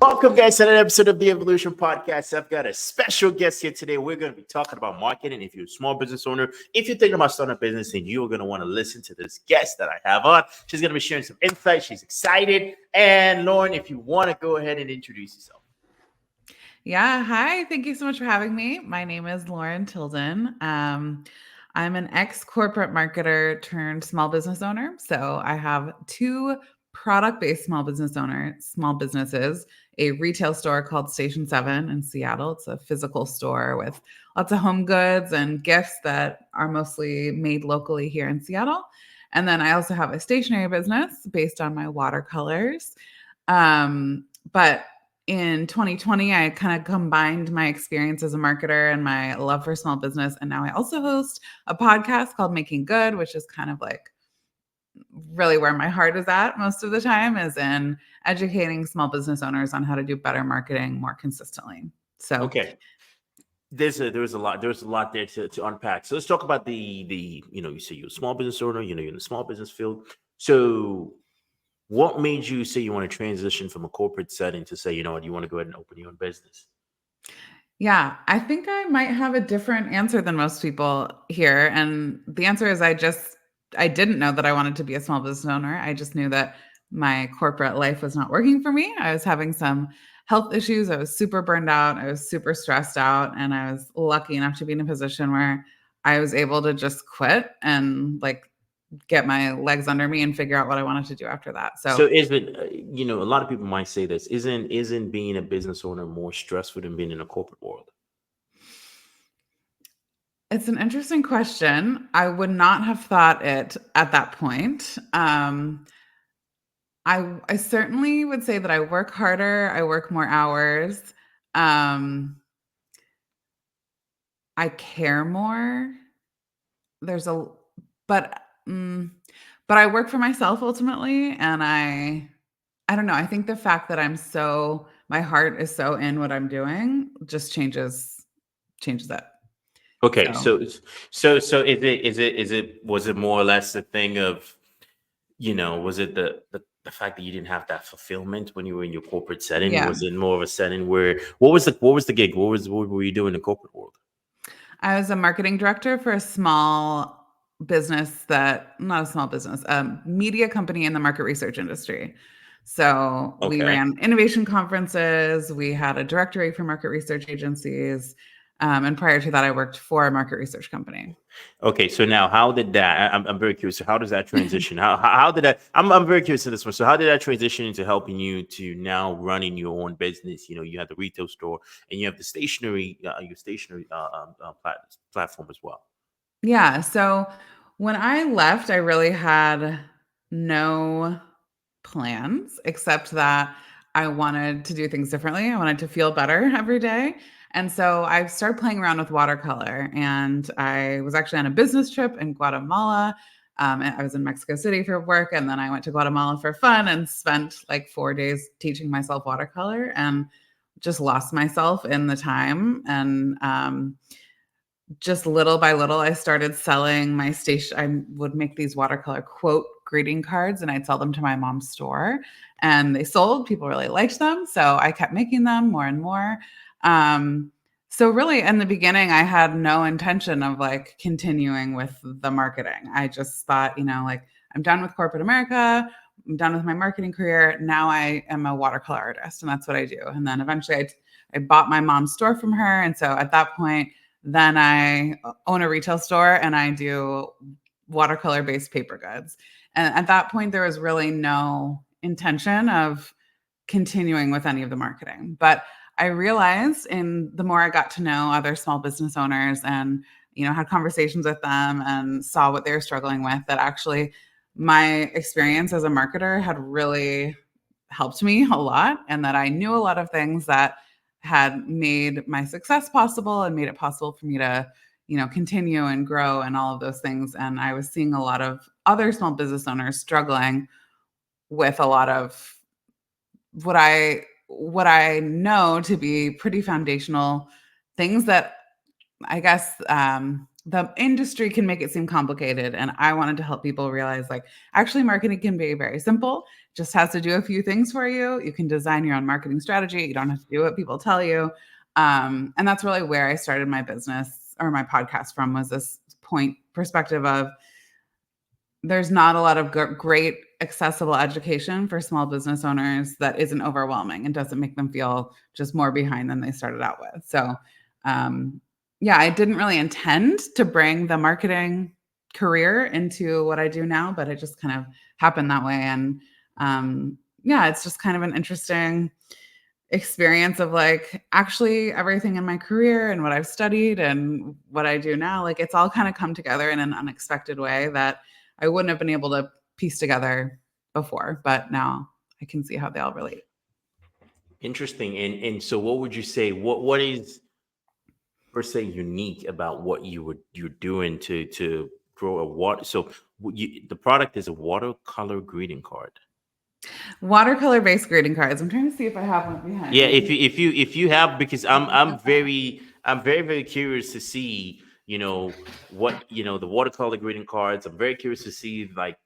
Welcome, guys, to another episode of the Evolution Podcast. I've got a special guest here today. We're going to be talking about marketing. If you're a small business owner, if you're thinking about starting a business, then you're going to want to listen to this guest that I have on. She's going to be sharing some insights. She's excited. And Lauren, if you want to go ahead and introduce yourself. Yeah, hi. Thank you so much for having me. My name is Lauren Tilden. I'm an ex-corporate marketer turned small business owner. So I have two product-based small businesses, a retail store called Station 7 in Seattle. It's a physical store with lots of home goods and gifts that are mostly made locally here in Seattle. And then I also have a stationery business based on my watercolors. But in 2020, I kind of combined my experience as a marketer and my love for small business. And now I also host a podcast called Making Good, which is kind of like really where my heart is at most of the time, is in educating small business owners on how to do better marketing more consistently. So Okay. There's a lot there to unpack. So let's talk about the you say you're a small business owner, you're in the small business field. So what made you say you want to transition from a corporate setting to say, you know what, you want to go ahead and open your own business? yeah, I think I might have a different answer than most people here. And the answer is I didn't know that I wanted to be a small business owner. I just knew that my corporate life was not working for me. I was having some health issues. I was super burned out. I was super stressed out. And I was lucky enough to be in a position where I was able to just quit and get my legs under me and figure out what I wanted to do after that. So isn't a lot of people might say this, isn't being a business owner more stressful than being in a corporate world? It's an interesting question. I would not have thought it at that point. I certainly would say that I work harder. I work more hours. I care more. But I work for myself ultimately, and I don't know. I think the fact that my heart is so in what I'm doing just changes it. Okay, so was it more or less a thing of, was it the fact that you didn't have that fulfillment when you were in your corporate setting? Yeah. Was it more of a setting where what was the gig? What were you doing in the corporate world? I was a marketing director for a small business not a small business, media company in the market research industry. So we ran innovation conferences. We had a directory for market research agencies. And prior to that, I worked for a market research company. Okay, so now how did that? I'm very curious. So how does that transition? how did that? I'm very curious to this one. So how did that transition into helping you to now running your own business? You have the retail store and you have the stationery, platform as well. Yeah. So when I left, I really had no plans except that I wanted to do things differently. I wanted to feel better every day. And so I started playing around with watercolor, and I was actually on a business trip in Guatemala. And I was in Mexico City for work, and then I went to Guatemala for fun and spent like 4 days teaching myself watercolor and just lost myself in the time. And just little by little, I started selling my station. I would make these watercolor quote greeting cards, and I'd sell them to my mom's store, and they sold. People really liked them. So I kept making them more and more. So really in the beginning, I had no intention of continuing with the marketing. I just thought, I'm done with corporate America. I'm done with my marketing career. Now I am a watercolor artist, and that's what I do. And then eventually I bought my mom's store from her. And so at that point, then I own a retail store and I do watercolor-based paper goods. And at that point, there was really no intention of continuing with any of the marketing. But I realized the more I got to know other small business owners and, had conversations with them and saw what they were struggling with, that actually my experience as a marketer had really helped me a lot, and that I knew a lot of things that had made my success possible and made it possible for me to, continue and grow and all of those things. And I was seeing a lot of other small business owners struggling with a lot of what I know to be pretty foundational things that I guess the industry can make it seem complicated. And I wanted to help people realize like actually marketing can be very simple. Just has to do a few things for you. You can design your own marketing strategy. You don't have to do what people tell you. And that's really where I started my business or my podcast from, was this point perspective of there's not a lot of great accessible education for small business owners that isn't overwhelming and doesn't make them feel just more behind than they started out with. So, yeah, I didn't really intend to bring the marketing career into what I do now, but it just kind of happened that way. And yeah, it's just kind of an interesting experience of like actually everything in my career and what I've studied and what I do now, like it's all kind of come together in an unexpected way that I wouldn't have been able to piece together before, but now I can see how they all relate. Interesting. And so what would you say, what is per se unique about what you're doing to grow a water? So the product is a watercolor greeting card. Watercolor based greeting cards. I'm trying to see if I have one behind Yeah, me. if you have, because I'm very curious to see, what, the watercolor greeting cards. I'm very curious to see, like,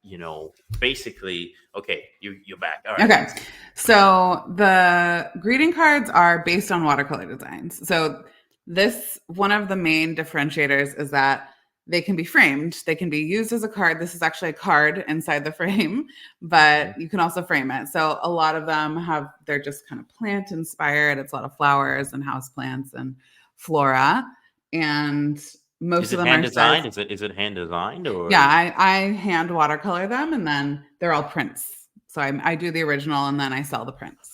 basically, okay, you're back. All right. Okay. So the greeting cards are based on watercolor designs. So this, one of the main differentiators is that they can be framed. They can be used as a card. This is actually a card inside the frame, but you can also frame it. So a lot of them they're just kind of plant inspired. It's a lot of flowers and house plants and flora. And most Is of it them hand are designed? Is it hand designed, or yeah, I hand watercolor them and then they're all prints. So I do the original and then I sell the prints.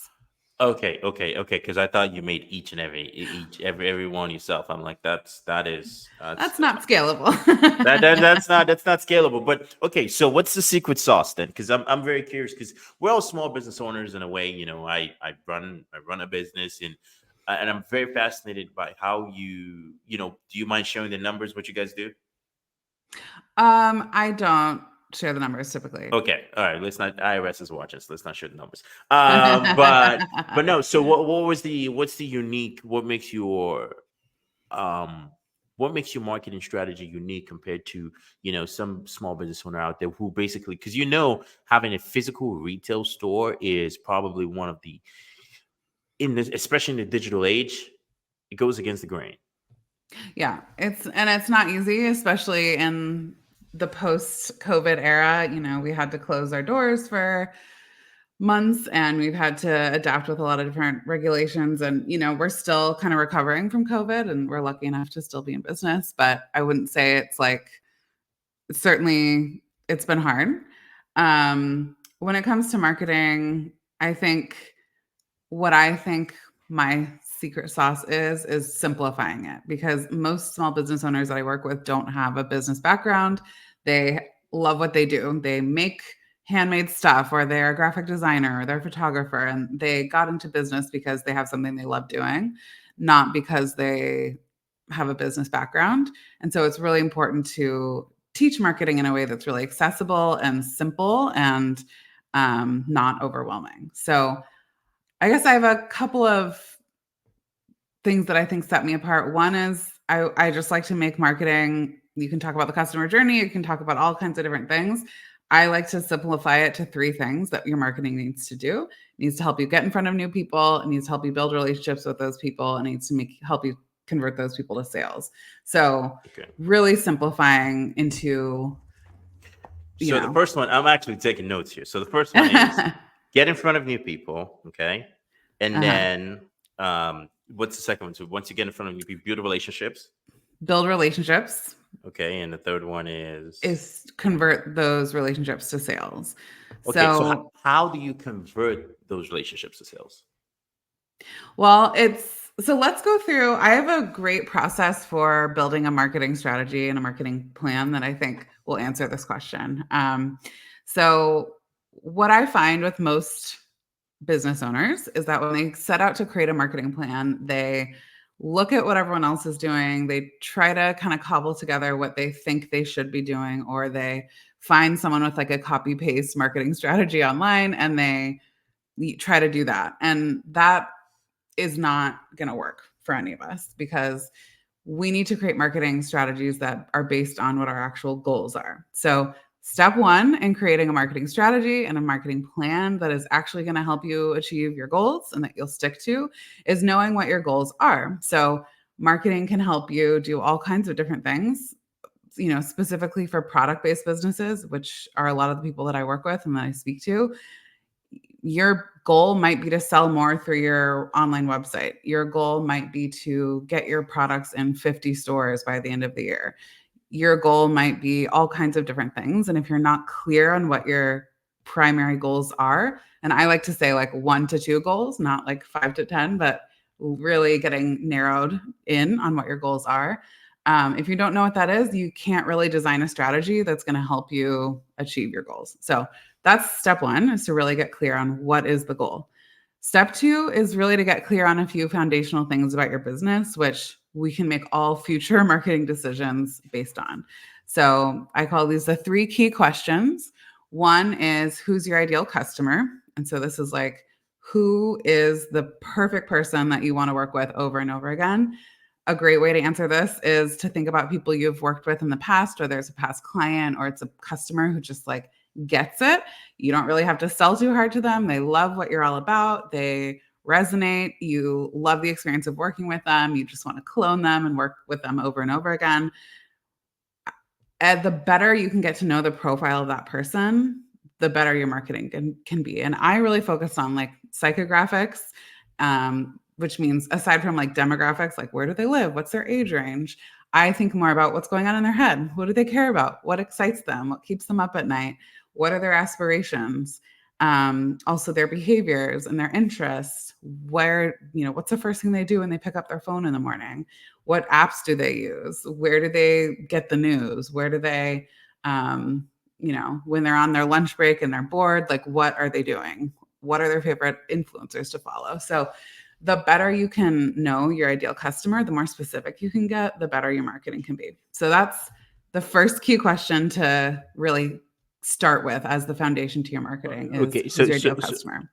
Okay. Because I thought you made each and every one yourself. I'm like, that's That's not scalable. that's not scalable. But okay, so what's the secret sauce then? Because I'm very curious, because we're all small business owners in a way. I run a business, and I'm very fascinated by how do you mind sharing the numbers, what you guys do? I don't share the numbers typically. Okay, all right. Let's not. IRS is watching, so let's not share the numbers. But no. So what's the unique? Um what makes your marketing strategy unique compared to some small business owner out there who basically, because having a physical retail store is probably one of the, especially in the digital age, it goes against the grain. Yeah, it's not easy, especially in the post-COVID era. We had to close our doors for months and we've had to adapt with a lot of different regulations, and we're still kind of recovering from COVID and we're lucky enough to still be in business, but I wouldn't say it's like, certainly it's been hard. When it comes to marketing, I think my secret sauce is simplifying it, because most small business owners that I work with don't have a business background. They love what they do. They make handmade stuff, or they're a graphic designer, or they're a photographer, and they got into business because they have something they love doing, not because they have a business background. And so it's really important to teach marketing in a way that's really accessible and simple and not overwhelming. So I guess I have a couple of things that I think set me apart. One is I just like to make marketing. You can talk about the customer journey. You can talk about all kinds of different things. I like to simplify it to 3 things that your marketing needs to do. It needs to help you get in front of new people. It needs to help you build relationships with those people. And it needs to help you convert those people to sales. So Okay. really simplifying into, So the first one, I'm actually taking notes here. So the first one is get in front of new people, okay? And then what's the second one? So once you get in front of new people, build relationships. Build relationships. Okay, and the third one is convert those relationships to sales. Okay, so how do you convert those relationships to sales? Well, so let's go through. I have a great process for building a marketing strategy and a marketing plan that I think will answer this question. So what I find with most business owners is that when they set out to create a marketing plan, they look at what everyone else is doing. They try to kind of cobble together what they think they should be doing, or they find someone with like a copy paste marketing strategy online and they try to do that. And that is not going to work for any of us, because we need to create marketing strategies that are based on what our actual goals are. So step one in creating a marketing strategy and a marketing plan that is actually going to help you achieve your goals and that you'll stick to is knowing what your goals are. So marketing can help you do all kinds of different things, specifically for product-based businesses, which are a lot of the people that I work with and that I speak to. Your goal might be to sell more through your online website. Your goal might be to get your products in 50 stores by the end of the year. Your goal might be all kinds of different things. And if you're not clear on what your primary goals are, and I like to say like 1 to 2 goals, not like 5 to 10, but really getting narrowed in on what your goals are. If you don't know what that is, you can't really design a strategy that's going to help you achieve your goals. So that's step one, is to really get clear on what is the goal. Step two is really to get clear on a few foundational things about your business, which we can make all future marketing decisions based on. So I call these the 3 key questions. One is, who's your ideal customer? And so this is like, who is the perfect person that you want to work with over and over again? A great way to answer this is to think about people you've worked with in the past, or there's a past client, or it's a customer who just like gets it. You don't really have to sell too hard to them. They love what you're all about. They resonate. You love the experience of working with them. You just want to clone them and work with them over and over again. And the better you can get to know the profile of that person, the better your marketing can be. And I really focus on like psychographics, which means aside from like demographics, like where do they live? What's their age range? I think more about what's going on in their head. What do they care about? What excites them? What keeps them up at night? What are their aspirations? Also their behaviors and their interests. What's the first thing they do when they pick up their phone in the morning? What apps do they use? Where do they get the news? Where do they, when they're on their lunch break and they're bored, like what are they doing? What are their favorite influencers to follow? So the better you can know your ideal customer, the more specific you can get, the better your marketing can be. So that's the first key question to really start with as the foundation to your marketing is, Okay, who's your ideal customer?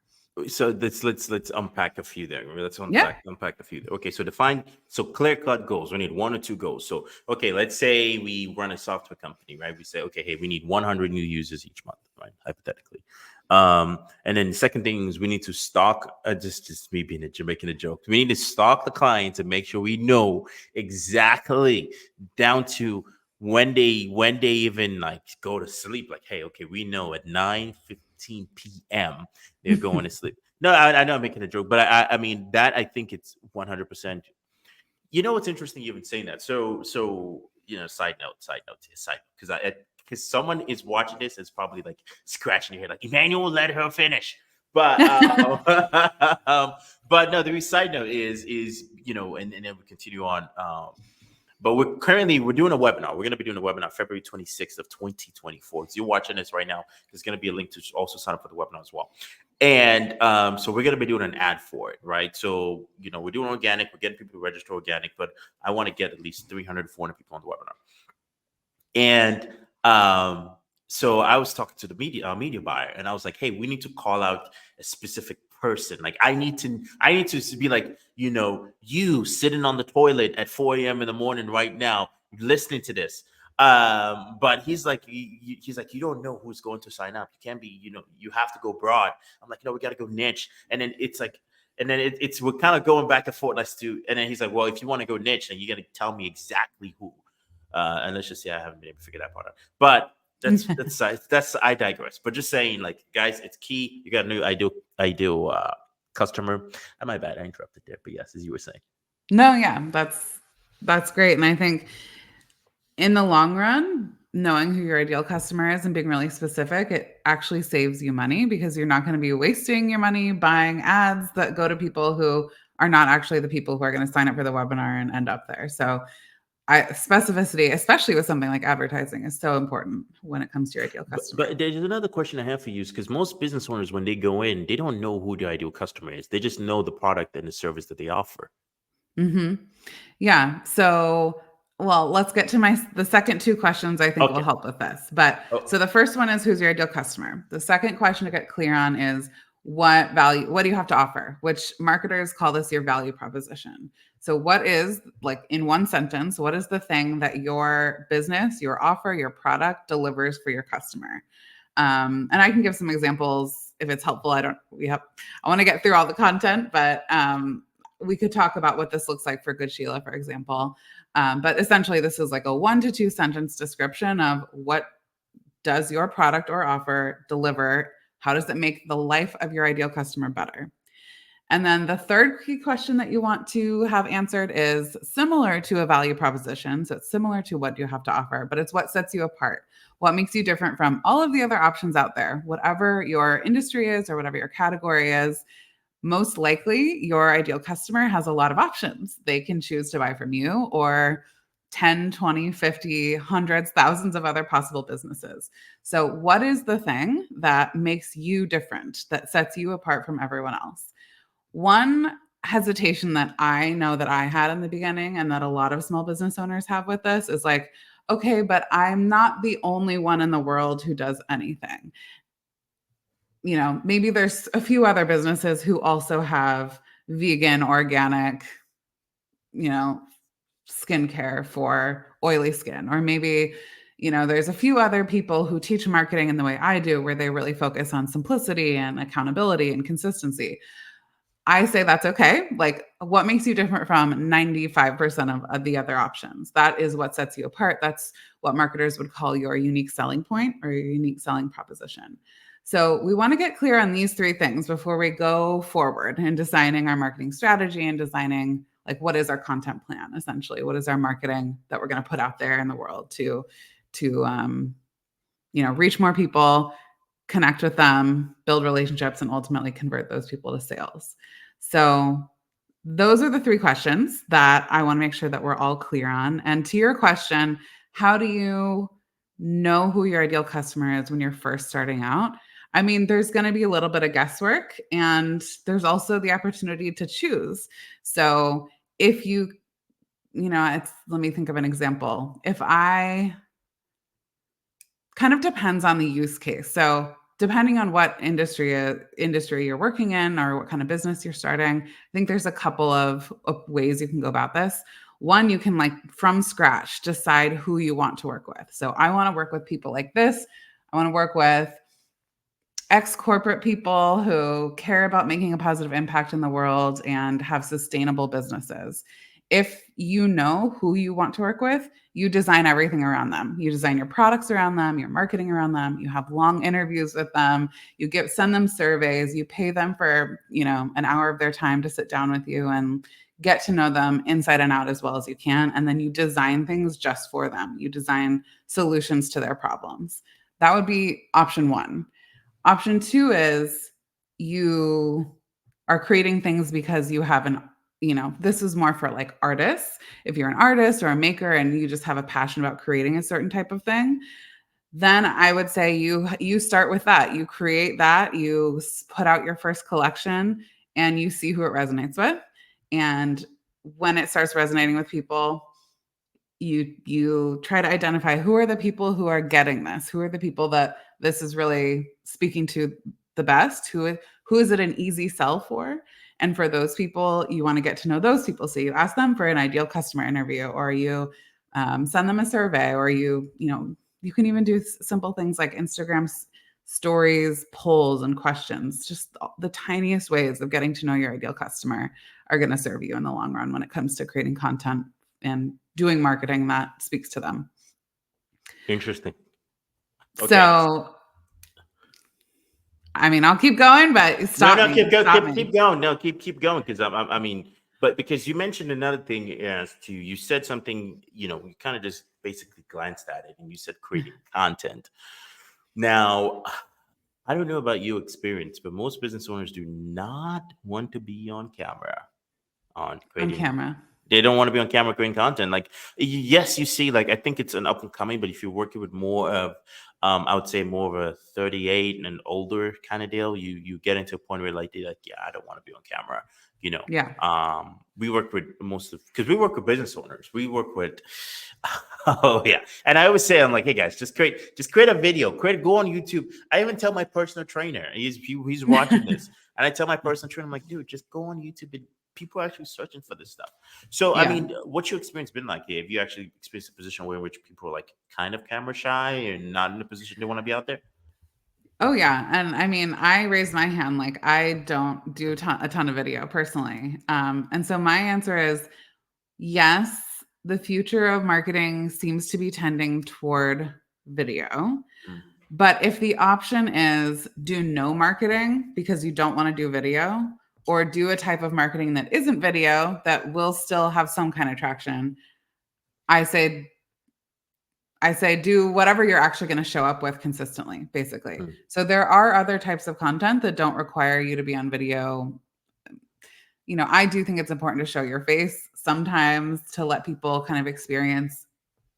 So let's unpack a few there. Let's Yeah. unpack a few there. Okay, so clear cut goals. We need 1 or 2 goals. So okay, let's say we run a software company, right? We say, okay, hey, we need 100 new users each month, right? Hypothetically. And then the second thing is we need to stock. Just me making a joke. We need to stock the clients and make sure we know exactly down to when they even like go to sleep. Like, hey, okay, we know at 9:15 p.m. they're going to sleep. No, I know I'm making a joke, but I mean that I think it's 100%. You know what's interesting? You've been saying that. So side note, because someone is watching this is probably like scratching your head, like Emmanuel, let her finish. But but no, the side note is and then we continue on. But we're doing a webinar. We're going to be doing a webinar February 26th of 2024. So you're watching this right now. There's going to be a link to also sign up for the webinar as well. And so we're going to be doing an ad for it, right? So, we're doing organic. We're getting people to register organic, but I want to get at least 300 to 400 people on the webinar. And so I was talking to the media buyer, and I was like, hey, we need to call out a specific person. Like I need to be like, you sitting on the toilet at 4 a.m. in the morning right now, listening to this. But he's like, you don't know who's going to sign up. You can't be, you have to go broad. I'm like, no, we got to go niche. And then it's like, we're kind of going back and forth. And then he's like, well, if you want to go niche, then you got to tell me exactly who. And let's just say I haven't been able to figure that part out. But that's I digress. But just saying, like, guys, it's key. You got a new ideal customer. My bad, I interrupted there. But yes, as you were saying. No, yeah, that's great. And I think in the long run, knowing who your ideal customer is and being really specific, it actually saves you money because you're not going to be wasting your money buying ads that go to people who are not actually the people who are going to sign up for the webinar and end up there. So specificity, especially with something like advertising, is so important when it comes to your ideal customer. But there's another question I have for you, because most business owners, when they go in, they don't know who the ideal customer is. They just know the product and the service that they offer. Mm-hmm. Yeah. So, well, let's get to the second 2 questions I think will help with this. But so the first one is, who's your ideal customer? The second question to get clear on is, what do you have to offer? Which marketers call this your value proposition. So what is, like, in one sentence, what is the thing that your business, your offer, your product delivers for your customer? And I can give some examples if it's helpful. I want to get through all the content, but we could talk about what this looks like for Good Sheila, for example. But essentially, this is like a 1 to 2 sentence description of what does your product or offer deliver? How does it make the life of your ideal customer better? And then the third key question that you want to have answered is similar to a value proposition. So it's similar to what you have to offer, but it's what sets you apart. What makes you different from all of the other options out there? Whatever your industry is or whatever your category is, most likely your ideal customer has a lot of options. They can choose to buy from you or 10, 20, 50, hundreds, thousands of other possible businesses. So what is the thing that makes you different, that sets you apart from everyone else? One hesitation that I know that I had in the beginning and that a lot of small business owners have with this is like, okay, but I'm not the only one in the world who does anything. You know, maybe there's a few other businesses who also have vegan, organic, you know, skincare for oily skin. Or maybe, you know, there's a few other people who teach marketing in the way I do, where they really focus on simplicity and accountability and consistency. I say that's okay. Like, what makes you different from 95% of the other options? That is what sets you apart. That's what marketers would call your unique selling point or your unique selling proposition. So we want to get clear on these 3 things before we go forward in designing our marketing strategy and designing, like, what is our content plan, essentially? What is our marketing that we're going to put out there in the world to reach more people, connect with them, build relationships, and ultimately convert those people to sales. So those are the 3 questions that I want to make sure that we're all clear on. And to your question, how do you know who your ideal customer is when you're first starting out? I mean, there's going to be a little bit of guesswork, and there's also the opportunity to choose. So if let me think of an example. Kind of depends on the use case. So depending on what industry you're working in or what kind of business you're starting, I think there's a couple of ways you can go about this. One, you can, like, from scratch, decide who you want to work with. So I want to work with people like this. I want to work with ex-corporate people who care about making a positive impact in the world and have sustainable businesses. If you know who you want to work with, you design everything around them. You design your products around them, your marketing around them. You have long interviews with them. You send them surveys. You pay them for, an hour of their time to sit down with you and get to know them inside and out as well as you can. And then you design things just for them. You design solutions to their problems. That would be option 1. Option 2 is you are creating things because you have this is more for, like, artists. If you're an artist or a maker and you just have a passion about creating a certain type of thing, then I would say you start with that. You create that, you put out your first collection, and you see who it resonates with. And when it starts resonating with people, you try to identify who are the people who are getting this, who are the people that this is really speaking to the best, who is it an easy sell for. And for those people, you want to get to know those people. So you ask them for an ideal customer interview, or you send them a survey, or you can even do simple things like Instagram stories, polls, and questions. Just the tiniest ways of getting to know your ideal customer are going to serve you in the long run when it comes to creating content and doing marketing that speaks to them. Interesting. Okay. So, I mean, I'll keep going, but stop me. Keep going. No, keep going, because I mean, but because you mentioned another thing you said something, you kind of just basically glanced at it, and you said creating content. Now, I don't know about your experience, but most business owners do not want to be on camera. On camera. They don't want to be on camera creating content. Like, yes, you see, like, I think it's an up and coming, but if you're working with more of, I would say more of a 38 and older kind of deal, you get into a point where like they're like, yeah, I don't want to be on camera. You know, Yeah. we work with most of because we work with business owners. We work with, oh yeah, and I always say, I'm like, hey guys, just create a video, go on YouTube. I even tell my personal trainer, he's watching this, and I tell my personal trainer, I'm like, dude, just go on YouTube. People are actually searching for this stuff. So, I Yeah. mean, what's your experience been like? Have you actually experienced a position where in which people are like kind of camera shy and not in a position they want to be out there? Oh yeah, and I mean, I raised my hand. Like, I don't do a ton of video personally, and so my answer is yes. The future of marketing seems to be tending toward video. Mm. But if the option is do no marketing because you don't want to do video, or do a type of marketing that isn't video that will still have some kind of traction, I say do whatever you're actually going to show up with consistently, basically. Mm. So there are other types of content that don't require you to be on video. You know, I do think it's important to show your face sometimes to let people kind of experience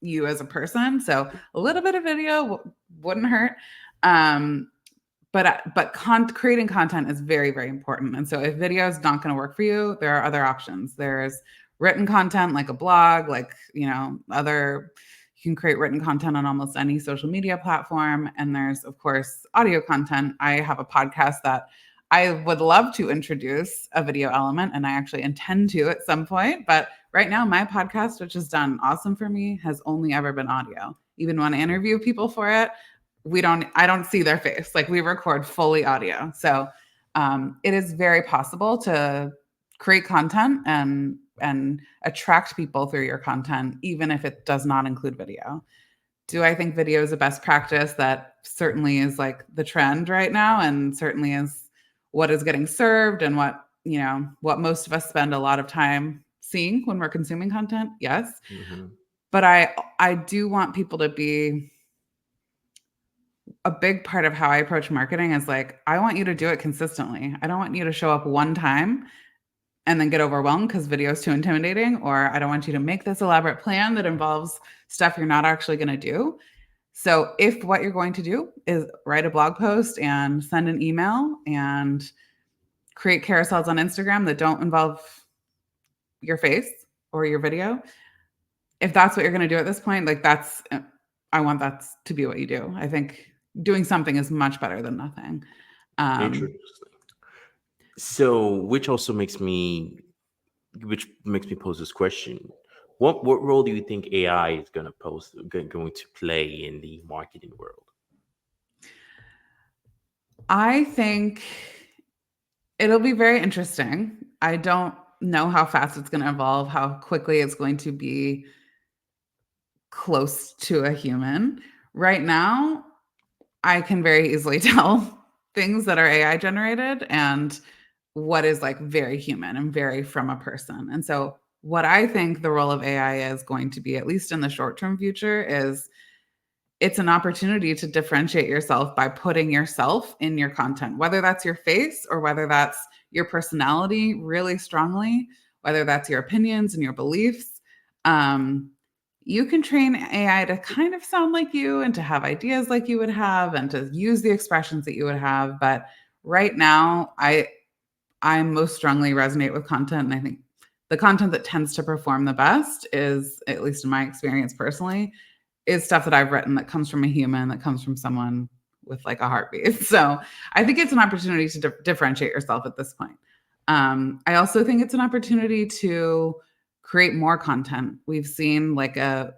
you as a person. So a little bit of video wouldn't hurt. But creating content is very, very important. And so if video is not going to work for you, there are other options. There's written content like a blog, like, you can create written content on almost any social media platform. And there's, of course, audio content. I have a podcast that I would love to introduce a video element, and I actually intend to at some point. But right now, my podcast, which has done awesome for me, has only ever been audio. Even when I interview people for it, I don't see their face. Like, we record fully audio. So it is very possible to create content and attract people through your content, even if it does not include video. Do I think video is a best practice? That certainly is like the trend right now, and certainly is what is getting served and what most of us spend a lot of time seeing when we're consuming content. Yes. Mm-hmm. But I do want people to be a big part of how I approach marketing is like, I want you to do it consistently. I don't want you to show up one time and then get overwhelmed because video is too intimidating, or I don't want you to make this elaborate plan that involves stuff you're not actually going to do. So if what you're going to do is write a blog post and send an email and create carousels on Instagram that don't involve your face or your video, if that's what you're going to do at this point, like I want that to be what you do. I think doing something is much better than nothing. Interesting. So, which makes me pose this question: What role do you think AI is going to play in the marketing world? I think it'll be very interesting. I don't know how fast it's going to evolve, how quickly it's going to be close to a human. Right now, I can very easily tell things that are AI generated and what is like very human and very from a person. And so what I think the role of AI is going to be, at least in the short-term future, is it's an opportunity to differentiate yourself by putting yourself in your content, whether that's your face or whether that's your personality really strongly, whether that's your opinions and your beliefs. You can train AI to kind of sound like you and to have ideas like you would have and to use the expressions that you would have. But right now, I most strongly resonate with content. And I think the content that tends to perform the best is, at least in my experience personally, is stuff that I've written that comes from a human, that comes from someone with like a heartbeat. So I think it's an opportunity to differentiate yourself at this point. I also think it's an opportunity to create more content. We've seen like an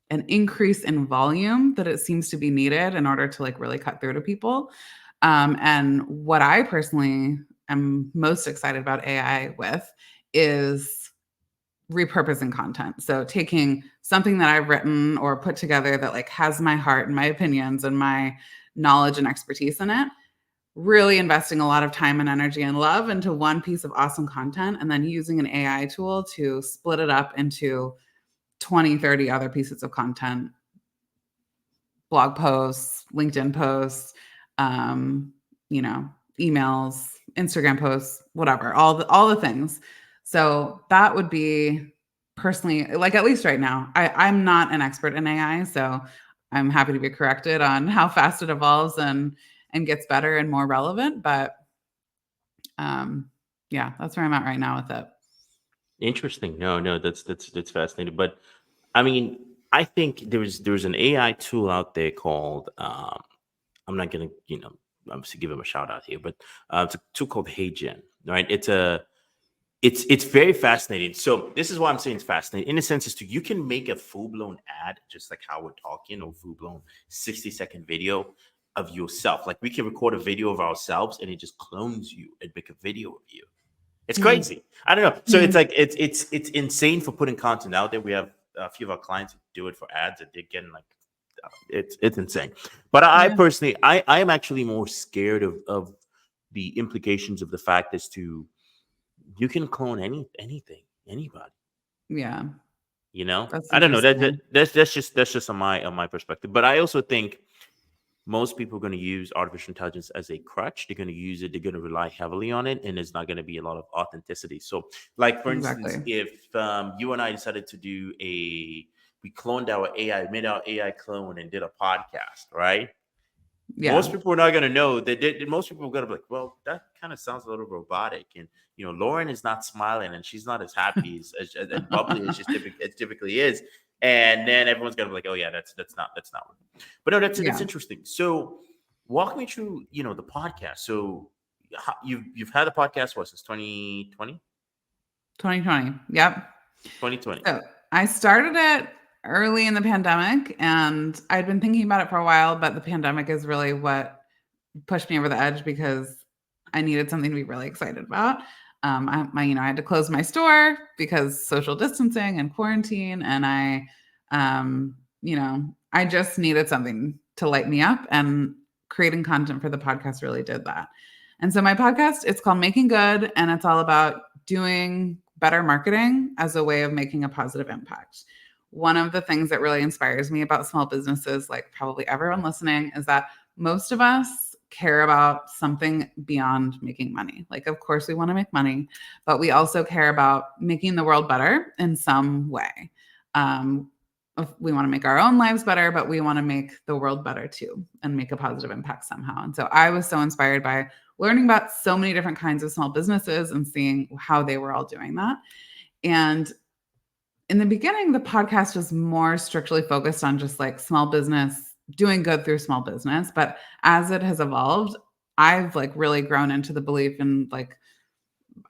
increase in volume that it seems to be needed in order to like really cut through to people. And what I personally am most excited about AI with is repurposing content. So taking something that I've written or put together that like has my heart and my opinions and my knowledge and expertise in it, really investing a lot of time and energy and love into one piece of awesome content, and then using an AI tool to split it up into 20, 30 other pieces of content, blog posts, LinkedIn posts, emails, Instagram posts, whatever, all the things, So that would be personally, like, at least right now, I'm not an expert in AI, so I'm happy to be corrected on how fast it evolves and gets better and more relevant. But yeah, that's where I'm at right now with it. Interesting. No, that's fascinating. But I mean, I think there's an AI tool out there called I'm not gonna obviously give him a shout out here, but it's a tool called HeyGen. Right? It's very fascinating. So this is why I'm saying it's fascinating in a sense is to you can make a full blown ad just like how we're talking or full blown 60-second video of yourself. Like we can record a video of ourselves and it just clones you and make a video of you. It's Mm. crazy. I don't know. So it's like it's insane for putting content out there. We have a few of our clients who do it for ads, and they're getting like it's insane. But I Yeah. personally, I am actually more scared of the implications of the fact as to you can clone anything, anybody. Yeah. You know, That's I don't know. interesting. That's just on my perspective. But I also think most people are going to use artificial intelligence as a crutch. They're going to use it. They're going to rely heavily on it, and there's not going to be a lot of authenticity. So, like for instance, Exactly. if you and I decided to we cloned our AI, made our AI clone, and did a podcast, right? Most Yeah. people are not going to know that. Most people are going to be like, "Well, that kind of sounds a little robotic," and Lauren is not smiling, and she's not as happy and bubbly as it typically is. And then everyone's gonna be like, "Oh yeah, that's not right." But no, that's Yeah. interesting. So, walk me through, the podcast. So, you've had the podcast since 2020? 2020. Yep. 2020. So I started it early in the pandemic and I'd been thinking about it for a while, but the pandemic is really what pushed me over the edge because I needed something to be really excited about. I had to close my store because social distancing and quarantine, and I just needed something to light me up, and creating content for the podcast really did that. And so my podcast, it's called Making Good, and it's all about doing better marketing as a way of making a positive impact. One of the things that really inspires me about small businesses, like probably everyone listening, is that most of us care about something beyond making money. Like, of course, we want to make money, but we also care about making the world better in some way. Um, we want to make our own lives better, but we want to make the world better too and make a positive impact somehow. And so I was so inspired by learning about so many different kinds of small businesses and seeing how they were all doing that. And in the beginning, the podcast was more strictly focused on just like small business, doing good through small business. But as it has evolved, I've like really grown into the belief in like,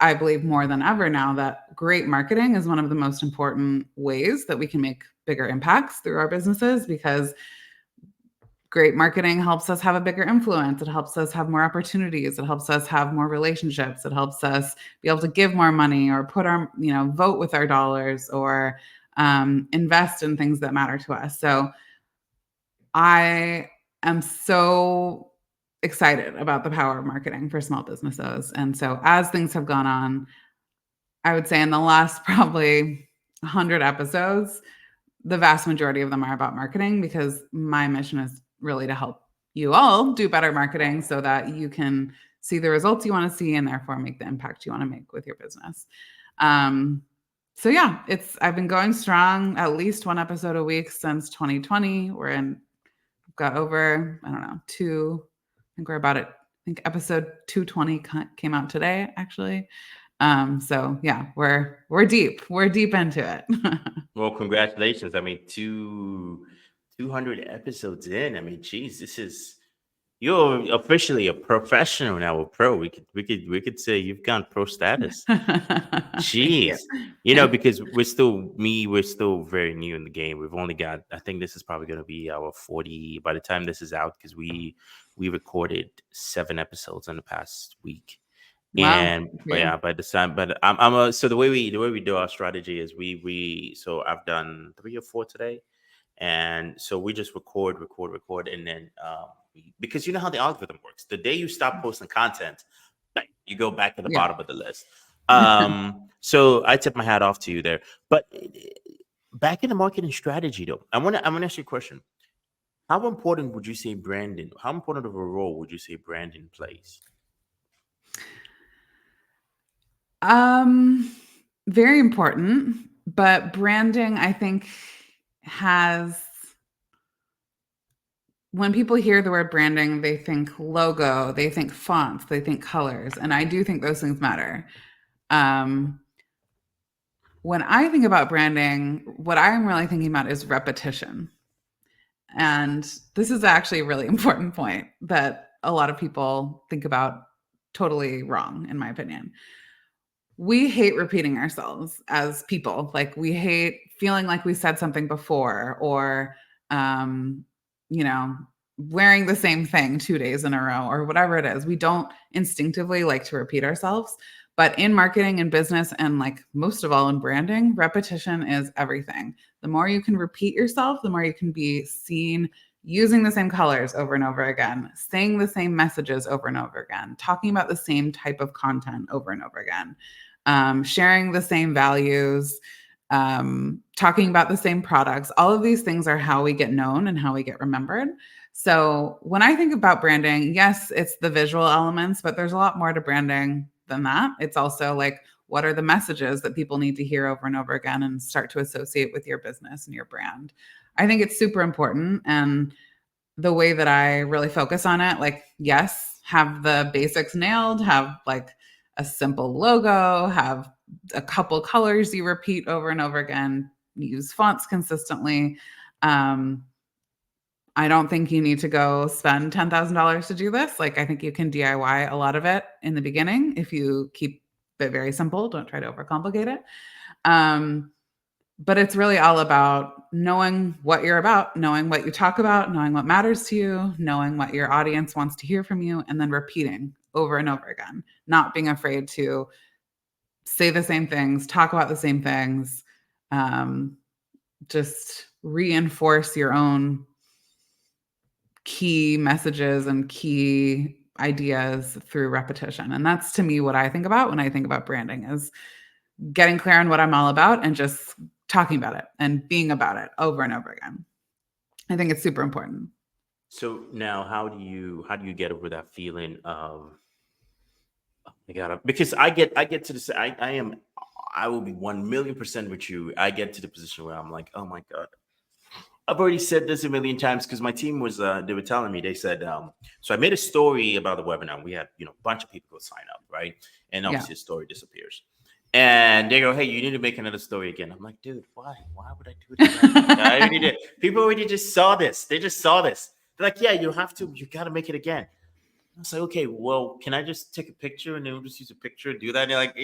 I believe more than ever now that great marketing is one of the most important ways that we can make bigger impacts through our businesses, because great marketing helps us have a bigger influence. It helps us have more opportunities. It helps us have more relationships. It helps us be able to give more money or put our, vote with our dollars or invest in things that matter to us. So I am so excited about the power of marketing for small businesses. And so as things have gone on, I would say in the last probably 100 episodes, the vast majority of them are about marketing, because my mission is really to help you all do better marketing so that you can see the results you want to see and therefore make the impact you want to make with your business. So yeah, I've been going strong, at least one episode a week since 2020. Got over, I don't know, I think we're about it. I think episode 220 came out today, actually. So yeah, we're deep into it. Well, congratulations. I mean, 200 episodes in. I mean, geez, you're officially a professional now, a pro. We could say you've gone pro status. Thank you. Jeez. Because we're still very new in the game. We've only got, I think this is probably going to be our 40 by the time this is out, because we recorded 7 episodes in the past week. Wow. And Good for but you. yeah, by the time, but so the way we do our strategy is so I've done 3 or 4 today. And so we just record, and then because you know how the algorithm works. The day you stop posting content, bang, you go back to the Yeah. bottom of the list. So I tip my hat off to you there. But back in the marketing strategy, though, I want to ask you a question. How important would you say branding? How important of a role would you say branding plays? Um, Very important, but branding, I think, when people hear the word branding, they think logo, they think fonts, they think colors, and I do think those things matter. When I think about branding, what I'm really thinking about is repetition. And this is actually a really important point that a lot of people think about totally wrong, in my opinion. We hate repeating ourselves as people. Like, we hate feeling like we said something before, or, um, you know, wearing the same thing 2 days in a row, or whatever it is. We don't instinctively like to repeat ourselves. But in marketing and business, and like most of all in branding, repetition is everything. The more you can repeat yourself, the more you can be seen using the same colors over and over again, saying the same messages over and over again, talking about the same type of content over and over again, sharing the same values, talking about the same products. All of these things are how we get known and how we get remembered. So when I think about branding, yes, it's the visual elements, but there's a lot more to branding than that. It's also like, what are the messages that people need to hear over and over again and start to associate with your business and your brand? I think it's super important. And the way that I really focus on it, like, yes, have the basics nailed, have like a simple logo, have a couple colors you repeat over and over again, use fonts consistently. I don't think you need to go spend $10,000 to do this. Like, I think you can DIY a lot of it in the beginning if you keep it very simple. Don't try to overcomplicate it. But it's really all about knowing what you're about, knowing what you talk about, knowing what matters to you, knowing what your audience wants to hear from you, and then repeating over and over again, not being afraid to say the same things, talk about the same things, just reinforce your own key messages and key ideas through repetition. And that's, to me, what I think about when I think about branding, is getting clear on what I'm all about and just talking about it and being about it over and over again. I think it's super important. So now, how do you get over that feeling of, oh my God? Because I get to this. I will be 1,000,000% with you. I get to the position where I'm like, oh my God, I've already said this a million times, because my team was they were telling me, they said, so I made a story about the webinar. We had, a bunch of people go sign up, right? And Yeah. obviously the story disappears. And they go, hey, you need to make another story again. I'm like, dude, why? Why would I do it again? I already did. People already just saw this. They just saw this. They're like, yeah, you got to make it again. I was like, okay, well, can I just take a picture and then we'll just use a picture and do that? And they're like,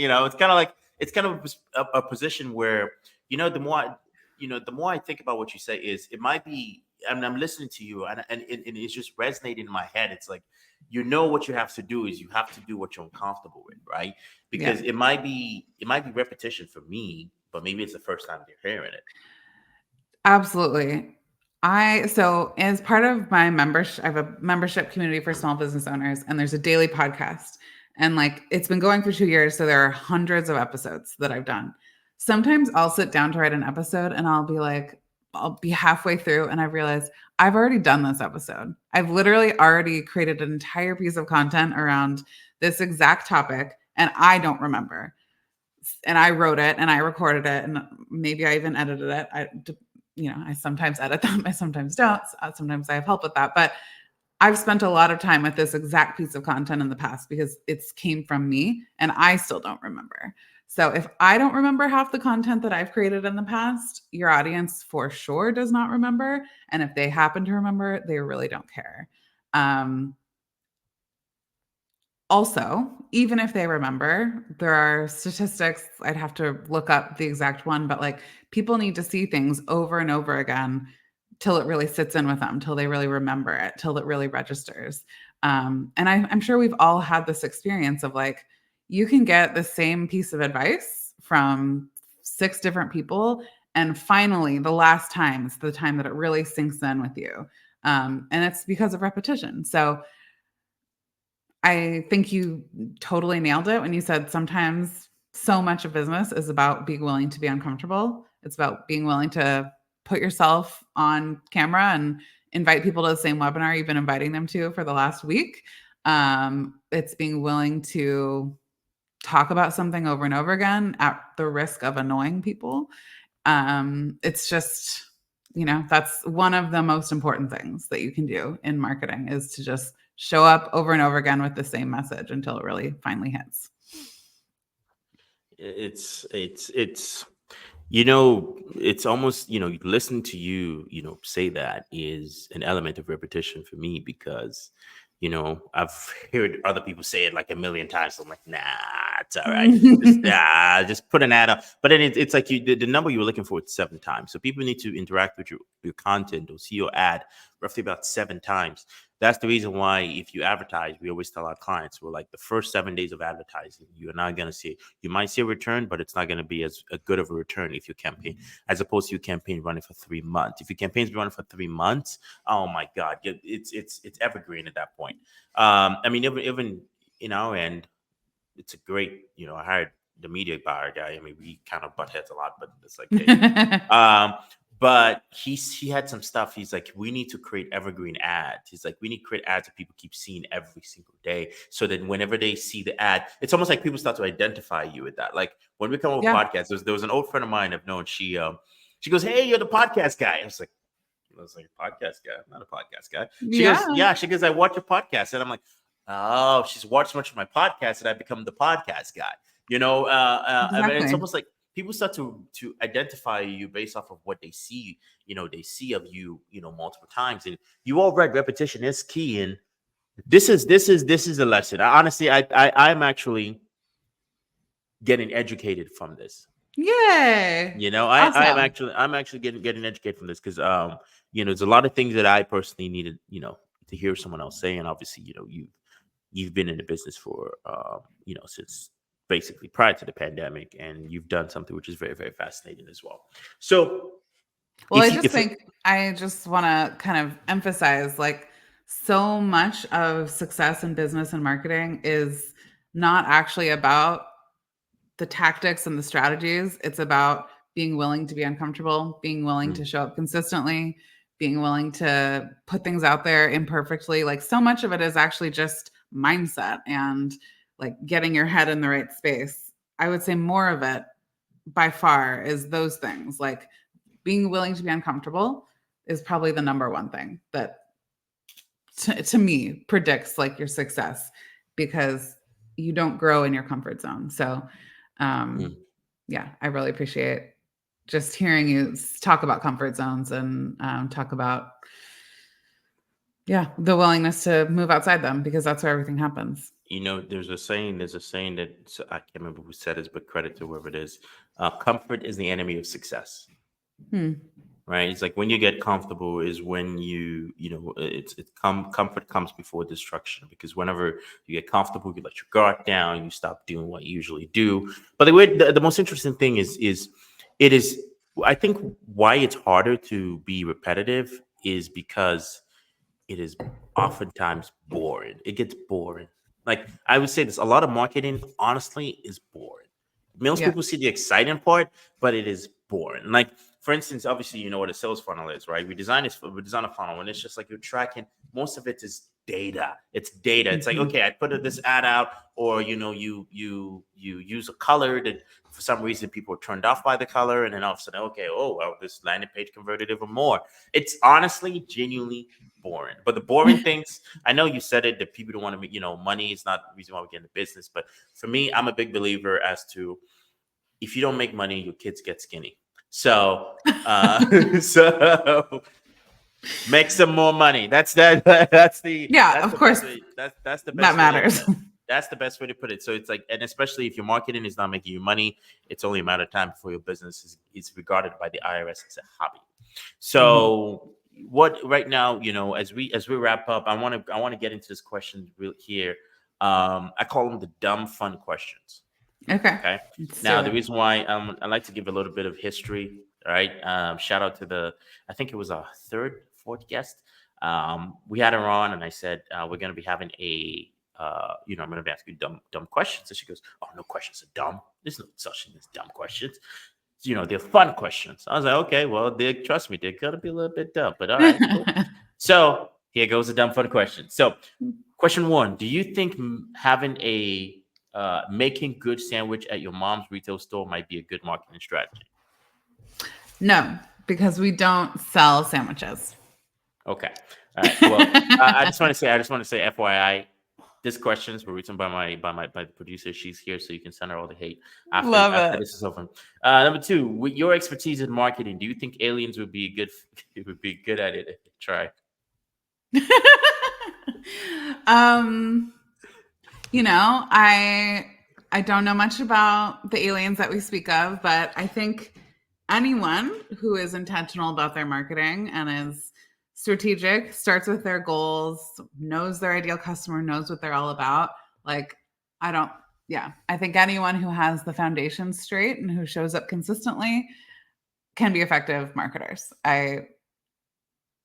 it's kind of a position where, the more I think about what you say, is it might be, and I'm listening to you, and it's just resonating in my head. It's like, what you have to do is you have to do what you're uncomfortable with, right? Because Yeah. it might be repetition for me, but maybe it's the first time they're hearing it. Absolutely. So as part of my membership, I have a membership community for small business owners, and there's a daily podcast. And like, it's been going for 2 years. So there are hundreds of episodes that I've done. Sometimes I'll sit down to write an episode and I'll be halfway through and I realize I've already done this episode. I've literally already created an entire piece of content around this exact topic, and I don't remember. And I wrote it and I recorded it, and maybe I even edited it. I sometimes edit them, I sometimes don't. Sometimes I have help with that, but I've spent a lot of time with this exact piece of content in the past because it's came from me and I still don't remember. So if I don't remember half the content that I've created in the past, your audience for sure does not remember. And if they happen to remember, they really don't care. Also, even if they remember, there are statistics. I'd have to look up the exact one, but like, people need to see things over and over again till it really sits in with them, till they really remember it, till it really registers. And I'm sure we've all had this experience of like, you can get the same piece of advice from 6 different people, and finally, the last time is the time that it really sinks in with you. And it's because of repetition. So I think you totally nailed it when you said sometimes so much of business is about being willing to be uncomfortable. It's about being willing to put yourself on camera and invite people to the same webinar you've been inviting them to for the last week. It's being willing to talk about something over and over again at the risk of annoying people. It's just, that's one of the most important things that you can do in marketing, is to just show up over and over again with the same message until it really finally hits. It's it's almost, listen to you, say that is an element of repetition for me, because I've heard other people say it like a million times. So I'm like, nah, it's all right. Just put an ad up. But then it's like the number you were looking for, it's 7 times. So people need to interact with your content or see your ad roughly about 7 times. That's the reason why, if you advertise, we always tell our clients, we're like, the first 7 days of advertising, you're not going to see, you might see a return, but it's not going to be as good of a return if your campaign, as opposed to your campaign running for 3 months. If your campaign's running for 3 months, oh my God, it's evergreen at that point. I mean, even in our end, it's a great, I hired the media buyer guy. I mean, we kind of butt heads a lot, but it's like, hey. But he had some stuff. He's like, we need to create evergreen ads. He's like, we need to create ads that people keep seeing every single day, so that whenever they see the ad, it's almost like people start to identify you with that. Like when we come up with podcasts, there was an old friend of mine I've known. She goes, "Hey, you're the podcast guy." I was like, podcast guy? I'm not a podcast guy. She goes, "Yeah." She goes, "I watch your podcast," and I'm like, "Oh, she's watched so much of my podcast that I become the podcast guy." I mean, it's almost like people start to identify you based off of what they see. They see of you, multiple times, and you all read repetition is key. And this is a lesson. Honestly, I'm actually getting educated from this. Yay! I'm actually getting educated from this, because there's a lot of things that I personally needed, to hear someone else say. And obviously, you've been in the business for since basically prior to the pandemic, and you've done something which is very, very fascinating as well. So, I just want to kind of emphasize, like, so much of success in business and marketing is not actually about the tactics and the strategies. It's about being willing to be uncomfortable, being willing to show up consistently, being willing to put things out there imperfectly. Like, so much of it is actually just mindset and like getting your head in the right space. I would say more of it by far is those things. Like, being willing to be uncomfortable is probably the number one thing that to me predicts like your success, because you don't grow in your comfort zone. So yeah, I really appreciate just hearing you talk about comfort zones and talk about the willingness to move outside them, because that's where everything happens. There's a saying that, I can't remember who said it, but credit to whoever it is. Comfort is the enemy of success. Right? It's like when you get comfortable is when comfort comes before destruction, because whenever you get comfortable, you let your guard down, you stop doing what you usually do. But the most interesting thing is I think why it's harder to be repetitive is because it is oftentimes boring. It gets boring. Like, I would say this, a lot of marketing, honestly, is boring. Most people see the exciting part, but it is boring. Like, for instance, obviously, you know what a sales funnel is, right? We design a funnel, and it's just like you're tracking. Most of it is data. It's data. It's like, okay, I put this ad out, or you use a color that for some reason people are turned off by the color, and then all of a sudden, okay, oh well, this landing page converted even more. It's honestly genuinely boring. But the boring things, I know you said it, that people don't want to make, money is not the reason why we get into business. But for me, I'm a big believer as to, if you don't make money, your kids get skinny. So, so make some more money. That's the course. That's the best. That matters. That's the best way to put it. So it's like, and especially if your marketing is not making you money, it's only a matter of time before your business is regarded by the IRS as a hobby. So what right now, as we wrap up, I want to get into this question here. I call them the dumb fun questions. Okay. Now, the reason why I like to give a little bit of history. All right. Shout out to I think it was our fourth guest. We had her on, and I said, we're going to be having I'm going to be asking you dumb questions. And she goes, "Oh, no questions are dumb. There's no such thing as dumb questions. They're fun questions." I was like, okay, well, trust me, they're going to be a little bit dumb, but all right. Cool. So here goes the dumb fun question. So question 1, do you think having a making good sandwich at your mom's retail store might be a good marketing strategy. No, because we don't sell sandwiches. Okay. All right. Well, I just want to say, FYI, these questions were written by the producer. She's here, so you can send her all the hate after Love it. this is over. Number two, with your expertise in marketing, do you think aliens would be good at it if they try? You know, I don't know much about the aliens that we speak of, but I think anyone who is intentional about their marketing and is strategic, starts with their goals, knows their ideal customer, knows what they're all about. Like, I think anyone who has the foundation straight and who shows up consistently can be effective marketers. I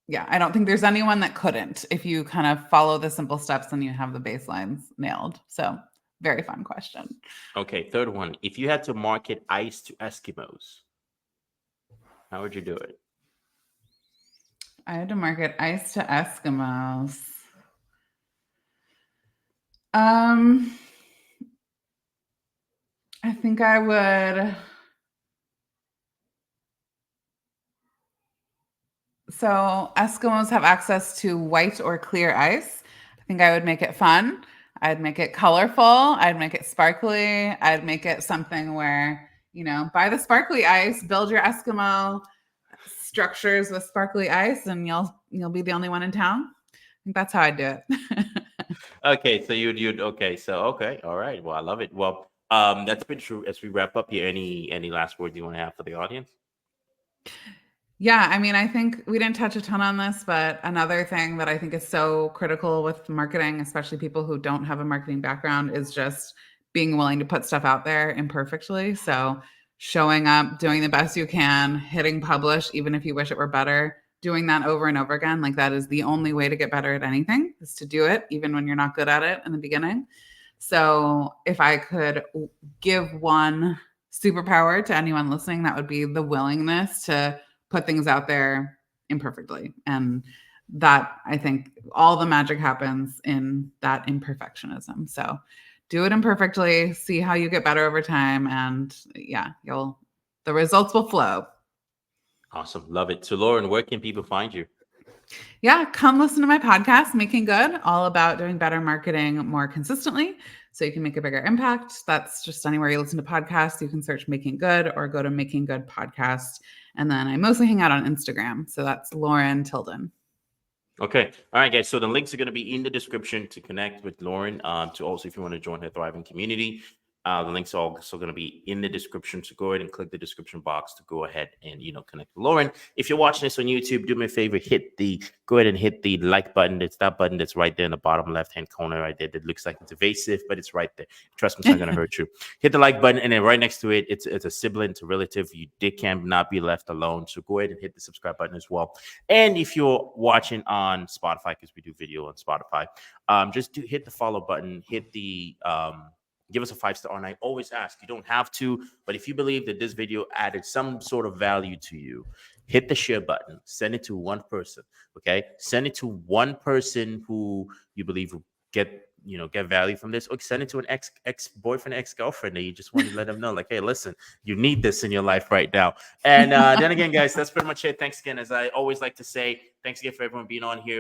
don't think there's anyone that couldn't if you kind of follow the simple steps and you have the baselines nailed. So, very fun question. Okay, third one. If you had to market ice to Eskimos, how would you do it? I had to market ice to Eskimos. I think I would. So Eskimos have access to white or clear ice. I think I would make it fun. I'd make it colorful. I'd make it sparkly. I'd make it something where, buy the sparkly ice, build your Eskimo structures with sparkly ice, and you'll be the only one in town. I think that's how I'd do it. Okay, so okay, all right. Well, I love it. Well, that's been true. As we wrap up here, any last words you want to have for the audience? Yeah, I mean, I think we didn't touch a ton on this, but another thing that I think is so critical with marketing, especially people who don't have a marketing background, is just being willing to put stuff out there imperfectly. So showing up, doing the best you can, hitting publish, even if you wish it were better, doing that over and over again. Like, that is the only way to get better at anything, is to do it, even when you're not good at it in the beginning. So if I could give one superpower to anyone listening, that would be the willingness to put things out there imperfectly. And that, I think, all the magic happens in that imperfectionism. So do it imperfectly, see how you get better over time. And the results will flow. Awesome. Love it. So Lauren, where can people find you? Yeah, come listen to my podcast, Making Good, all about doing better marketing more consistently so you can make a bigger impact. That's just anywhere you listen to podcasts. You can search Making Good or go to Making Good Podcast. And then I mostly hang out on Instagram. So that's Lauren Tilden. Okay. All right, guys. So the links are going to be in the description to connect with Lauren. To also, if you want to join her thriving community, the links are also going to be in the description. So go ahead and click the description box to go ahead and connect with Lauren. If you're watching this on YouTube, do me a favor, go ahead and hit the like button. It's that button that's right there in the bottom left-hand corner right there. That looks like it's evasive, but it's right there. Trust me, it's not going to hurt you. Hit the like button, and then right next to it, it's a sibling, it's a relative. They cannot be left alone. So go ahead and hit the subscribe button as well. And if you're watching on Spotify, because we do video on Spotify, just hit the follow button, hit the give us a 5-star. And I always ask, you don't have to, but if you believe that this video added some sort of value to you, hit the share button, send it to one person. Okay. Send it to one person who you believe will get value from this, or send it to an ex-boyfriend, ex-girlfriend that you just want to let them know, like, hey, listen, you need this in your life right now. And then again, guys, that's pretty much it. Thanks again. As I always like to say, thanks again for everyone being on here.